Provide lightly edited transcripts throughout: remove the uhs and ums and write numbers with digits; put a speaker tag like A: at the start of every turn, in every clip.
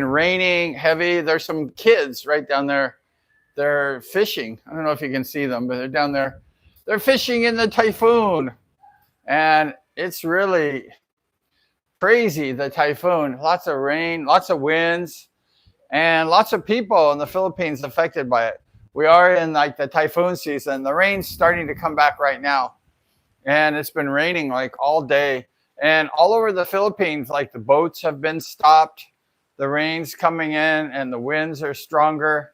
A: raining heavy. There's some kids right down there. They're fishing. I don't know if you can see them, but they're down there. They're fishing in the typhoon. And it's really crazy, the typhoon. Lots of rain, lots of winds, and lots of people in the Philippines affected by it. We are in like the typhoon season. The rain's starting to come back right now. And it's been raining like all day. And all over the Philippines, like the boats have been stopped. The rain's coming in and the winds are stronger.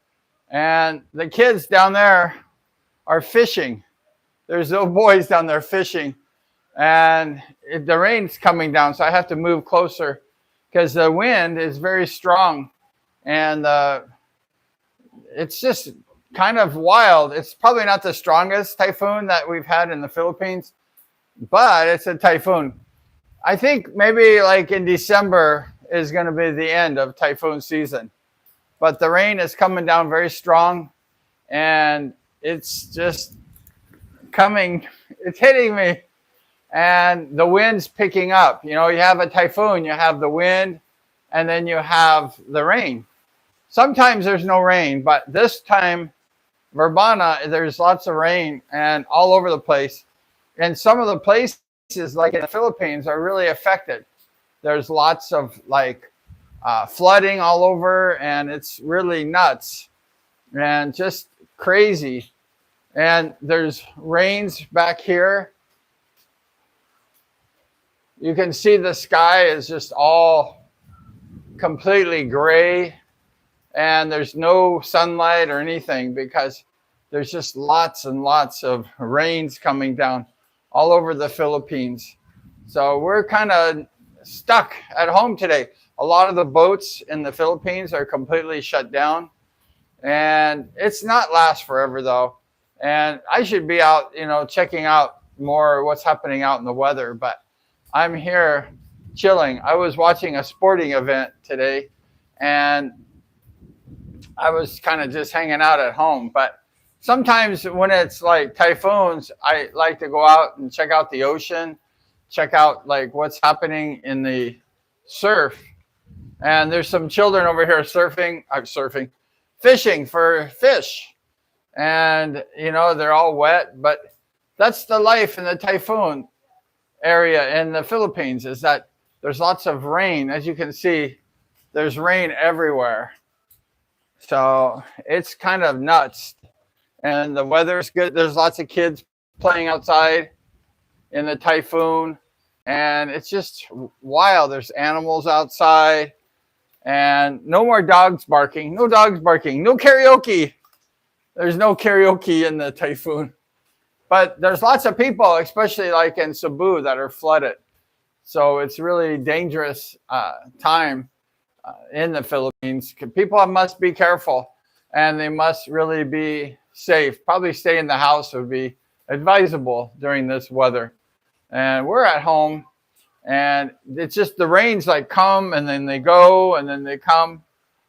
A: And the kids down there are fishing. There's little boys down there fishing. And the rain's coming down, so I have to move closer because the wind is very strong. And it's just kind of wild. It's probably not the strongest typhoon that we've had in the Philippines, but it's a typhoon. I think maybe like in December is going to be the end of typhoon season. But the rain is coming down very strong, and it's just coming, it's hitting me. And the wind's picking up. You know, you have a typhoon, you have the wind, and then you have the rain. Sometimes there's no rain, but this time, VERBENA, there's lots of rain and all over the place. And some of the places, like in the Philippines, are really affected. There's lots of like flooding all over, and it's really nuts and just crazy. And there's rains back here. You can see the sky is just all completely gray, and there's no sunlight or anything because there's just lots and lots of rains coming down all over the Philippines. So we're kind of stuck at home today. A lot of the boats in the Philippines are completely shut down, and it's not last forever though. And I should be out, you know, checking out more what's happening out in the weather, but I'm here chilling. I was watching a sporting event today, and I was kind of just hanging out at home. But sometimes when it's like typhoons, I like to go out and check out the ocean, check out like what's happening in the surf. And there's some children over here fishing for fish. And, you know, they're all wet, but that's the life in the typhoon area in the Philippines, is that there's lots of rain. As you can see, there's rain everywhere. So it's kind of nuts. And the weather's good. There's lots of kids playing outside in the typhoon. And it's just wild. There's animals outside. And no more dogs barking. No dogs barking. No karaoke. There's no karaoke in the typhoon. But there's lots of people, especially like in Cebu, that are flooded. So it's really dangerous time in the Philippines. People must be careful, and they must really be safe. Probably stay in the house would be advisable during this weather. And we're at home, and it's just the rains like come and then they go and then they come.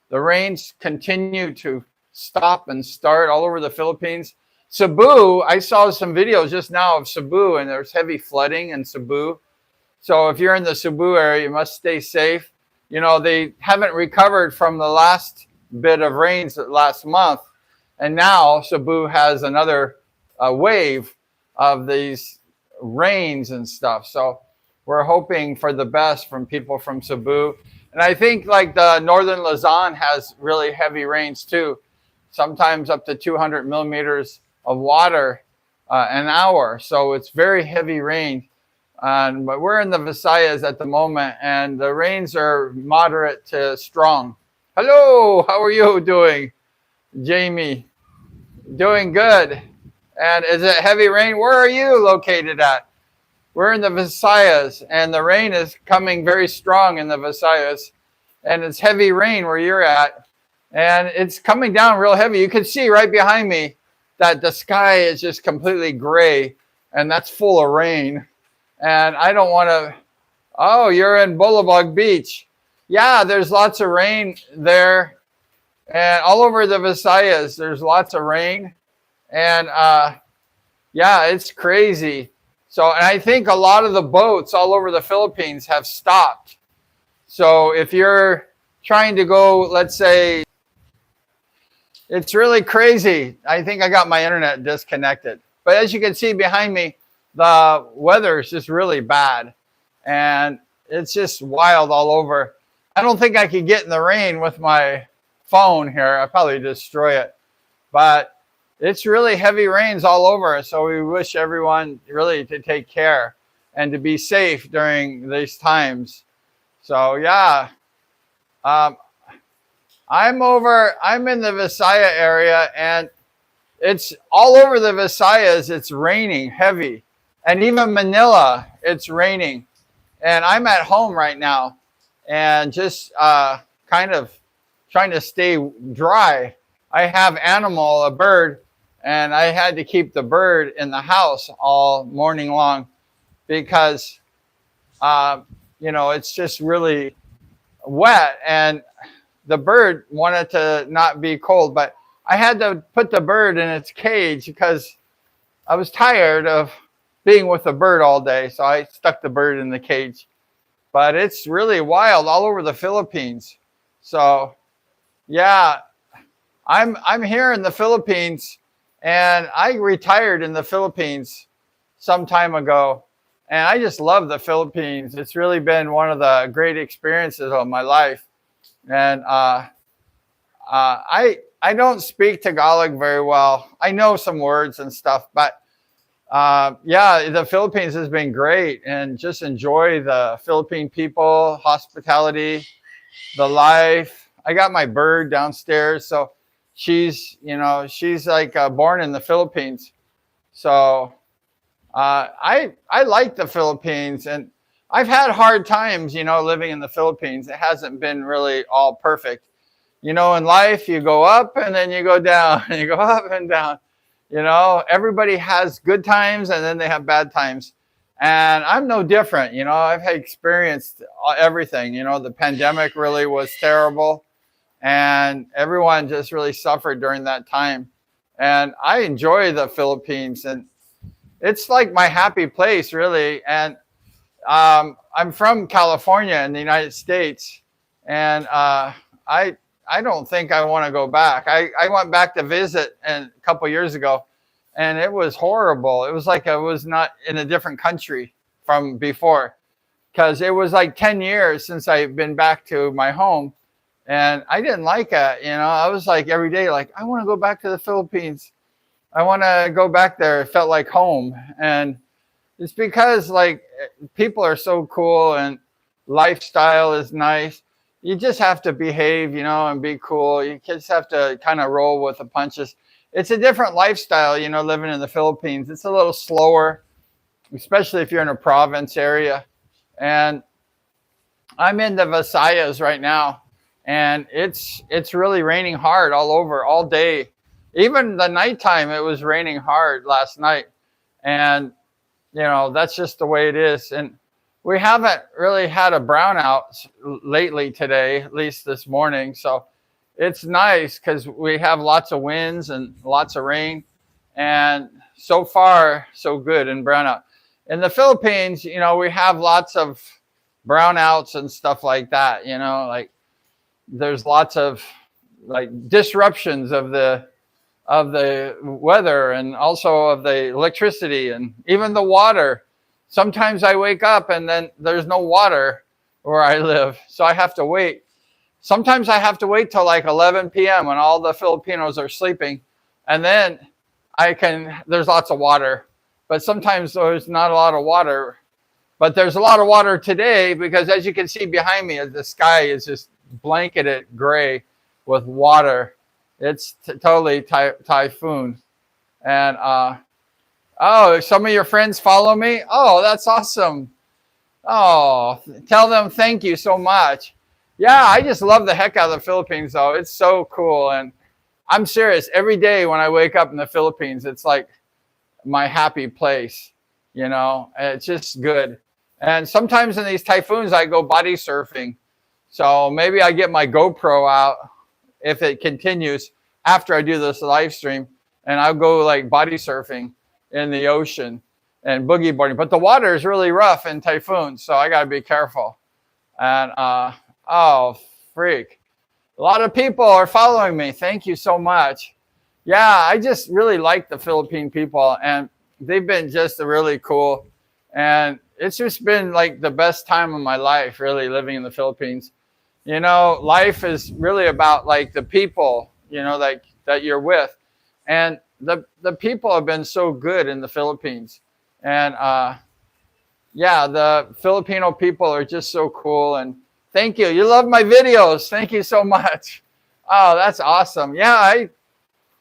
A: The rains continue to stop and start all over the Philippines. Cebu, I saw some videos just now of Cebu, and there's heavy flooding in Cebu. So if you're in the Cebu area, you must stay safe. You know, they haven't recovered from the last bit of rains last month. And now Cebu has another wave of these rains and stuff. So we're hoping for the best from people from Cebu. And I think like the northern Luzon has really heavy rains too. Sometimes up to 200 millimeters of water an hour. So it's very heavy rain. But we're in the Visayas at the moment, and the rains are moderate to strong. Hello, how are you doing, Jamie? Doing good. And is it heavy rain? Where are you located at? We're in the Visayas, and the rain is coming very strong in the Visayas, and it's heavy rain where you're at, and it's coming down real heavy. You can see right behind me that the sky is just completely gray, and that's full of rain. And I don't want to. Oh, you're in Bulabog Beach. Yeah, there's lots of rain there, and all over the Visayas there's lots of rain, and yeah, it's crazy. So, and I think a lot of the boats all over the Philippines have stopped. So if you're trying to go, let's say, it's really crazy. I think I got my internet disconnected. But as you can see behind me, the weather is just really bad. And it's just wild all over. I don't think I could get in the rain with my phone here. I'd probably destroy it. But it's really heavy rains all over. So we wish everyone really to take care and to be safe during these times. So yeah, I'm in the Visayas area, and it's all over the Visayas. It's raining heavy, and even Manila, it's raining. And I'm at home right now, and just kind of trying to stay dry. I have a bird, and I had to keep the bird in the house all morning long because, it's just really wet, and the bird wanted to not be cold, but I had to put the bird in its cage because I was tired of being with the bird all day. So I stuck the bird in the cage. But it's really wild all over the Philippines. So yeah, I'm here in the Philippines, and I retired in the Philippines some time ago. And I just love the Philippines. It's really been one of the great experiences of my life. And I don't speak Tagalog very well. I know some words and stuff, but yeah, the Philippines has been great, and just enjoy the Philippine people, hospitality, the life. I got my bird downstairs, so she's like born in the Philippines. So I like the Philippines, and I've had hard times, living in the Philippines. It hasn't been really all perfect. In life, you go up and then you go down, and you go up and down. Everybody has good times, and then they have bad times. And I'm no different. I've experienced everything. The pandemic really was terrible, and everyone just really suffered during that time. And I enjoy the Philippines, and it's like my happy place, really. And I'm from California in the United States, and I don't think I want to go back. I went back to visit a couple years ago, and it was horrible. It was like I was not in a different country from before, because it was like 10 years since I've been back to my home, and I didn't like it. I was like every day, like, I want to go back to the Philippines. I want to go back there. It felt like home. And it's because like people are so cool, and lifestyle is nice. You just have to behave, and be cool. You just have to kind of roll with the punches. It's a different lifestyle, living in the Philippines. It's a little slower, especially if you're in a province area. And I'm in the Visayas right now, and it's really raining hard all over all day. Even the nighttime, it was raining hard last night. And, that's just the way it is. And we haven't really had a brownout lately today, at least this morning. So it's nice because we have lots of winds and lots of rain. And so far, so good in brownout. In the Philippines, we have lots of brownouts and stuff like that. Like there's lots of like disruptions of the weather, and also of the electricity, and even the water. Sometimes I wake up and then there's no water where I live, so I have to wait. Sometimes I have to wait till like 11 p.m. when all the Filipinos are sleeping, and then there's lots of water. But sometimes there's not a lot of water. But there's a lot of water today, because as you can see behind me, the sky is just blanketed gray with water. It's totally typhoon. And oh, some of your friends follow me? Oh, that's awesome. Oh, tell them thank you so much. Yeah, I just love the heck out of the Philippines, though. It's so cool. And I'm serious. Every day when I wake up in the Philippines, it's like my happy place. It's just good. And sometimes in these typhoons, I go body surfing. So maybe I get my GoPro out if it continues after I do this live stream, and I'll go like body surfing in the ocean and boogie boarding. But the water is really rough in typhoons, so I got to be careful. And oh, freak. A lot of people are following me. Thank you so much. Yeah, I just really like the Philippine people, and they've been just really cool. And it's just been like the best time of my life, really, living in the Philippines. You know, life is really about like the people, you know, like that you're with. And the people have been so good in the Philippines. And yeah, the Filipino people are just so cool. And thank you. You love my videos. Thank you so much. Oh, that's awesome. Yeah,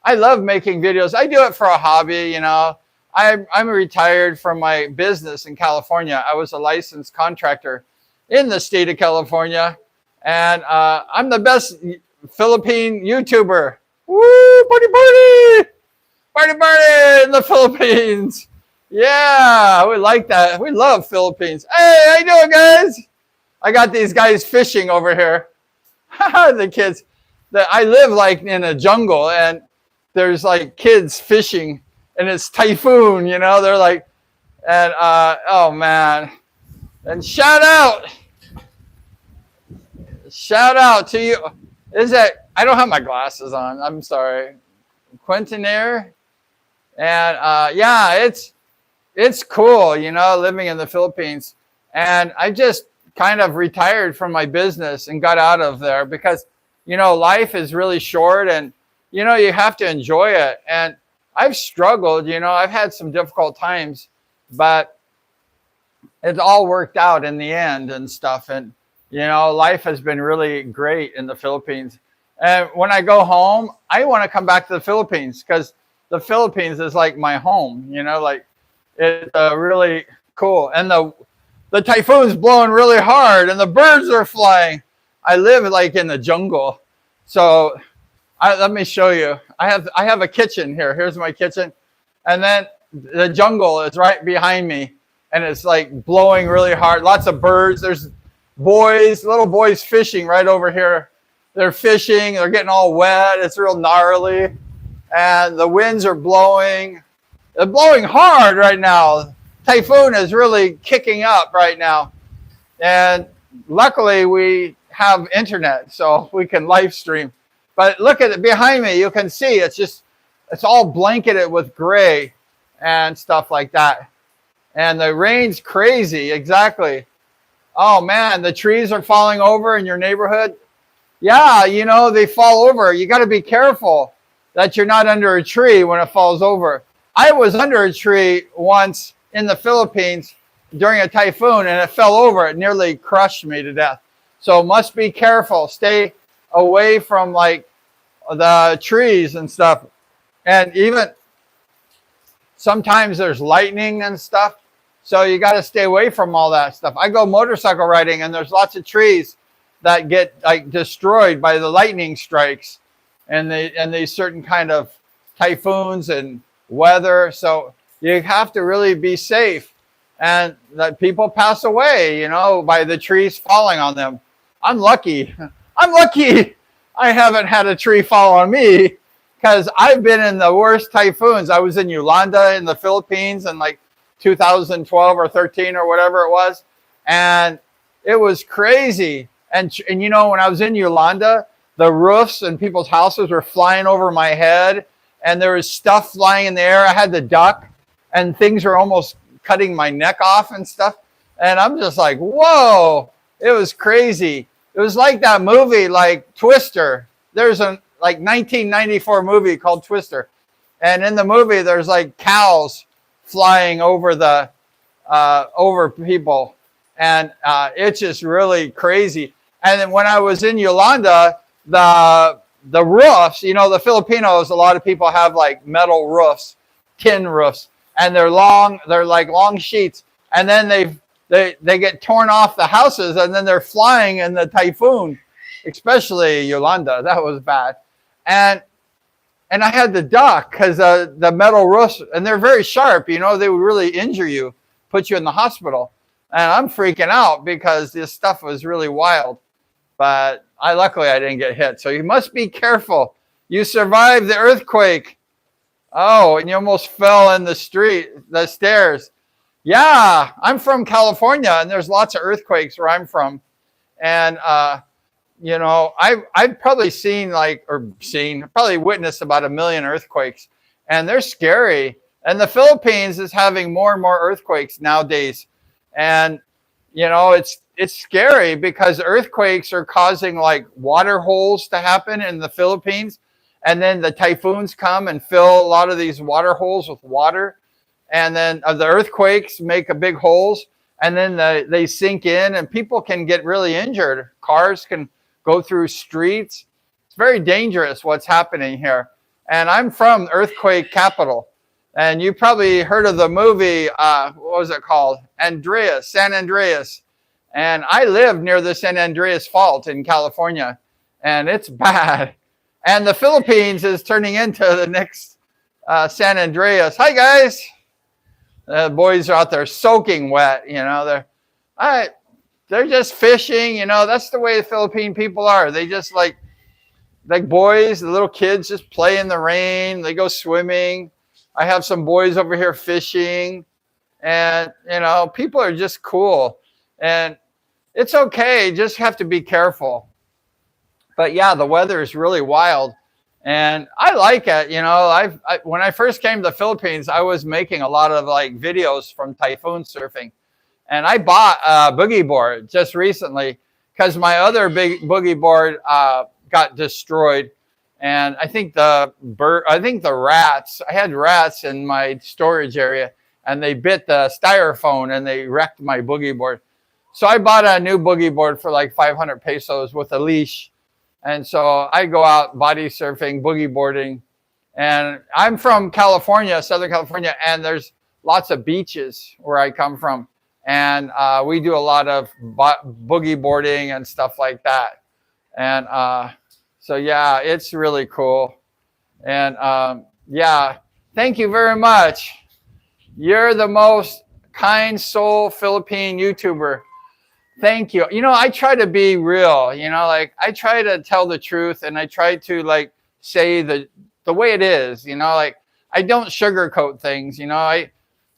A: I love making videos. I do it for a hobby, you know. I'm retired from my business in California. I was a licensed contractor in the state of California. And I'm the best Philippine YouTuber. Woo! Party, party! Party, party in the Philippines. Yeah, we like that. We love Philippines. Hey, how you doing, guys? I got these guys fishing over here. The kids. I live like in a jungle, and there's like kids fishing, and it's typhoon, you know. They're like, and oh man. And shout out to you. Is that, I don't have my glasses on. I'm sorry. Quintinaire. And yeah, it's cool, you know, living in the Philippines. And I just kind of retired from my business and got out of there because, you know, life is really short and, you know, you have to enjoy it. And I've struggled, you know, I've had some difficult times, but it all worked out in the end and stuff. And, you know, life has been really great in the Philippines. And when I go home, I want to come back to the Philippines because the Philippines is like my home, you know, like it's really cool. And the typhoon's blowing really hard and the birds are flying. I live like in the jungle. So let me show you. I have a kitchen here. Here's my kitchen. And then the jungle is right behind me. And it's like blowing really hard. Lots of birds. There's little boys fishing right over here. They're fishing. They're getting all wet. It's real gnarly. And the winds are blowing. They're blowing hard right now. Typhoon is really kicking up right now. And luckily we have internet so we can live stream. But look at it behind me. You can see it's all blanketed with gray and stuff like that. And the rain's crazy. Exactly. Oh man, the trees are falling over in your neighborhood. Yeah, you know, they fall over. You got to be careful that you're not under a tree when it falls over. I was under a tree once in the Philippines during a typhoon and it fell over. It nearly crushed me to death. So must be careful. Stay away from like the trees and stuff. And even sometimes there's lightning and stuff. So you got to stay away from all that stuff. I go motorcycle riding and there's lots of trees that get like destroyed by the lightning strikes and these certain kind of typhoons and weather. So you have to really be safe. And that people pass away, you know, by the trees falling on them. I'm lucky. I'm lucky I haven't had a tree fall on me because I've been in the worst typhoons. I was in Yolanda in the Philippines in like 2012 or 13 or whatever it was. And it was crazy. And you know, when I was in Yolanda, the roofs and people's houses were flying over my head and there was stuff flying in the air. I had to duck and things were almost cutting my neck off and stuff. And I'm just like, whoa, it was crazy. It was like that movie, like Twister. There's a like 1994 movie called Twister. And in the movie, there's like cows flying over over people. And it's just really crazy. And then when I was in Yolanda, the roofs, you know, the Filipinos, a lot of people have like metal roofs, tin roofs, and they're like long sheets. And then they get torn off the houses and then they're flying in the typhoon, especially Yolanda. That was bad. And I had to duck because the metal roofs, and they're very sharp, you know, they would really injure you, put you in the hospital. And I'm freaking out because this stuff was really wild. But luckily I didn't get hit. So you must be careful. You survived the earthquake. Oh, and you almost fell in the stairs. Yeah, I'm from California and there's lots of earthquakes where I'm from. And you know, I've probably seen probably witnessed about 1 million earthquakes, and they're scary. And the Philippines is having more and more earthquakes nowadays, and you know, it's scary because earthquakes are causing like water holes to happen in the Philippines, and then the typhoons come and fill a lot of these water holes with water, and then the earthquakes make a big holes, and then they sink in, and people can get really injured. Cars can go through streets. It's very dangerous what's happening here. And I'm from earthquake capital, and you probably heard of the movie, what was it called? San Andreas. And I live near the San Andreas Fault in California, and it's bad. And the Philippines is turning into the next San Andreas. Hi, guys. The boys are out there soaking wet. You know, they're just fishing. You know, that's the way the Philippine people are. They just like boys, the little kids just play in the rain. They go swimming. I have some boys over here fishing, and you know, people are just cool, and it's okay. Just have to be careful. But yeah, the weather is really wild, and I like it. You know, when I first came to the Philippines, I was making a lot of like videos from typhoon surfing, and I bought a boogie board just recently because my other big boogie board got destroyed. And I think the rats, I had rats in my storage area, and they bit the styrofoam and they wrecked my boogie board. So I bought a new boogie board for like 500 pesos with a leash. And so I go out body surfing, boogie boarding. And I'm from California, Southern California, and there's lots of beaches where I come from. And we do a lot of boogie boarding and stuff like that. And so yeah, it's really cool. And yeah, thank you very much. You're the most kind soul Philippine YouTuber. Thank you. You know, I try to be real, you know, like I try to tell the truth, and I try to like say the way it is, you know, like I don't sugarcoat things, you know.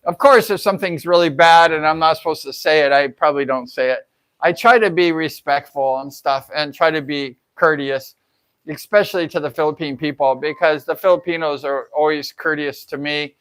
A: Of course, if something's really bad and I'm not supposed to say it, I probably don't say it. I try to be respectful and stuff, and try to be courteous, especially to the Philippine people, because the Filipinos are always courteous to me.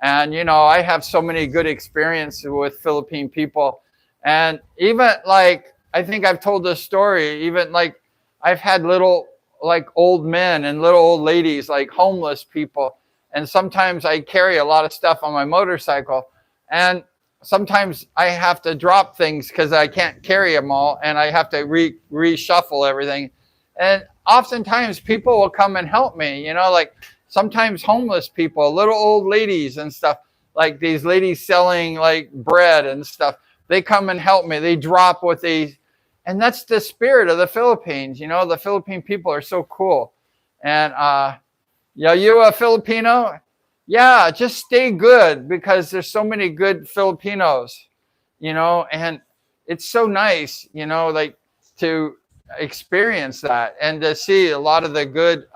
A: And, you know, I have so many good experiences with Philippine people. And even like, I think I've told this story, even like I've had little like old men and little old ladies, like homeless people. And sometimes I carry a lot of stuff on my motorcycle. And sometimes I have to drop things because I can't carry them all. And I have to reshuffle everything. And oftentimes people will come and help me, you know, like sometimes homeless people, little old ladies and stuff, like these ladies selling like bread and stuff. They come and help me. They drop what they, and that's the spirit of the Philippines. You know, the Philippine people are so cool. And yeah, you a Filipino? Yeah, just stay good, because there's so many good Filipinos, you know, and it's so nice, you know, like to experience that and to see a lot of the good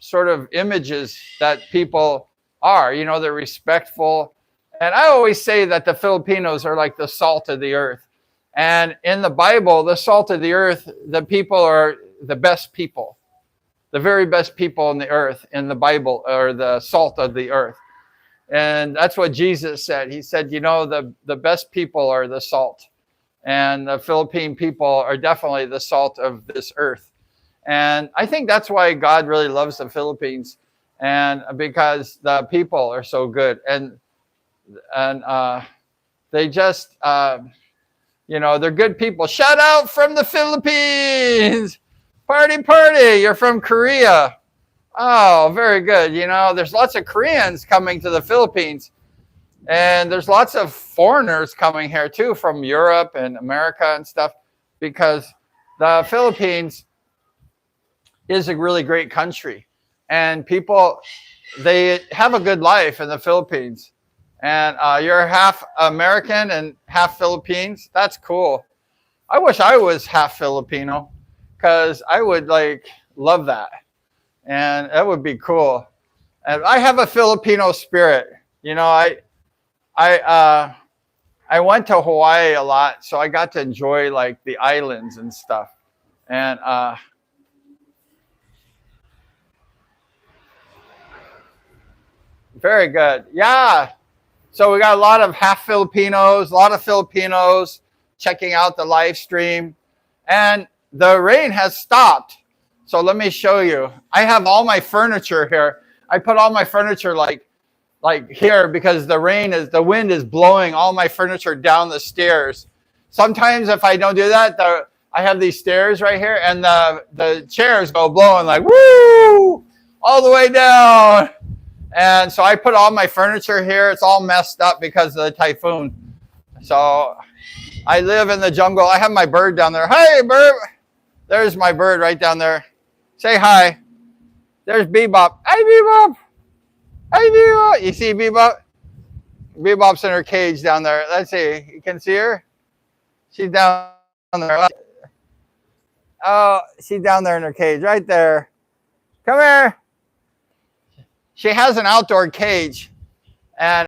A: sort of images that people are, you know, they're respectful. And I always say that the Filipinos are like the salt of the earth. And in the Bible, the salt of the earth, the people are the best people. The very best people on the earth in the Bible are the salt of the earth. And that's what Jesus said. He said, you know, the best people are the salt. And the Philippine people are definitely the salt of this earth. And I think that's why God really loves the Philippines. And because the people are so good. And they just, you know, they're good people. Shout out from the Philippines. Party, party. You're from Korea. Oh, very good. You know, there's lots of Koreans coming to the Philippines. And there's lots of foreigners coming here too, from Europe and America and stuff, because the Philippines is a really great country. And people, they have a good life in the Philippines. And you're half American and half Philippines. That's cool. I wish I was half Filipino, because I would like love that. And that would be cool. And I have a Filipino spirit. You know, I I went to Hawaii a lot, so I got to enjoy like the islands and stuff. And very good. Yeah. So we got a lot of half Filipinos, a lot of Filipinos checking out the live stream. And the rain has stopped. So let me show you. I have all my furniture here. I put all my furniture like here because the wind is blowing all my furniture down the stairs. Sometimes if I don't do that, I have these stairs right here and the chairs go blowing like woo all the way down. And so I put all my furniture here. It's all messed up because of the typhoon. So I live in the jungle. I have my bird down there. Hey, bird. There's my bird right down there. Say hi. There's Bebop. Hey, Bebop. Hey, Bebop. You see Bebop? Bebop's in her cage down there. Let's see. You can see her? She's down there. Oh, she's down there in her cage right there. Come here. She has an outdoor cage. And